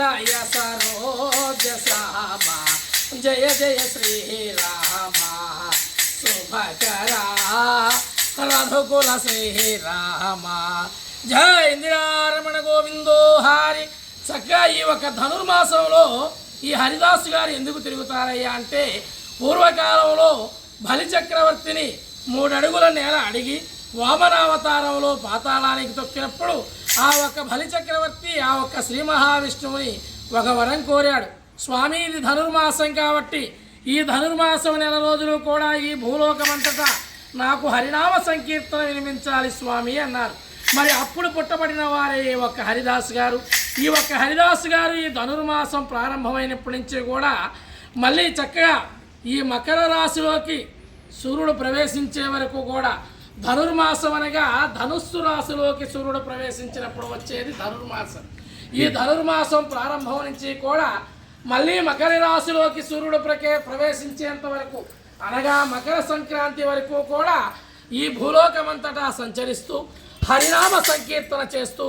నిలయ సరోజ శ్యామ జయ జయ శ్రీరామ శుభకరా రఘుకుల శ్రీరామ జయ ఇందిరారమణ గోవిందో హారి. చక్కగా ఈ ఒక ధనుర్మాసంలో ఈ హరిదాసు గారు ఎందుకు తిరుగుతారయ్యా అంటే, పూర్వకాలంలో బలి చక్రవర్తిని 3 అడుగుల నేల అడిగి వామనావతారంలో పాతాళానికి తొక్కినప్పుడు ఆ ఒక్క బలి చక్రవర్తి ఆ ఒక్క శ్రీ మహావిష్ణువుని ఒక వరం కోరాడు. స్వామి, ఇది ధనుర్మాసం కాబట్టి ఈ ధనుర్మాసం నెల రోజులు కూడా ఈ భూలోకమంతటా నాకు హరినామ సంకీర్తన వినిపించాలి స్వామి అన్నారు. మరి అప్పుడు పుట్టబడిన వారే ఈ ఒక్క హరిదాసు గారు. ఈ ఒక్క హరిదాసు గారు ఈ ధనుర్మాసం ప్రారంభమైనప్పటి నుంచి కూడా మళ్ళీ చక్కగా ఈ మకర రాశిలోకి సూర్యుడు ప్రవేశించే వరకు కూడా, ధనుర్మాసం అనగా ధనుస్సు రాశిలోకి సూర్యుడు ప్రవేశించినప్పుడు వచ్చేది ధనుర్మాసం. ఈ ధనుర్మాసం ప్రారంభం నుంచి కూడా మళ్ళీ మకర రాశిలోకి సూర్యుడు ప్రవేశించేంత వరకు అనగా మకర సంక్రాంతి వరకు కూడా ఈ భూలోకమంతటా సంచరిస్తూ హరినామ సంకీర్తన చేస్తూ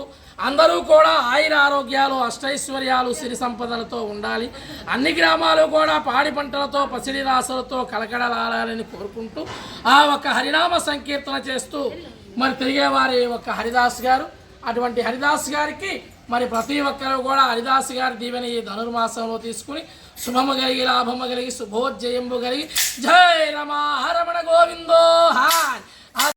అందరూ కూడా ఆయుర ఆరోగ్యాలు అష్టైశ్వర్యాలు సిరి సంపదలతో ఉండాలి, అన్ని గ్రామాలు కూడా పాడి పంటలతో పసిడి రాసులతో కలకడలాలని కోరుకుంటూ ఆ ఒక హరినామ సంకీర్తన చేస్తూ మరి తిరిగేవారి ఒక హరిదాస్ గారు. అటువంటి హరిదాస్ గారికి మరి ప్రతి ఒక్కరు కూడా హరిదాస్ గారి దీవెన ఈ ధనుర్మాసంలో తీసుకుని శుభము కలిగి లాభము కలిగి శుభోజ్జయంబు కలిగి జయ రమణ గోవిందో హాయ్.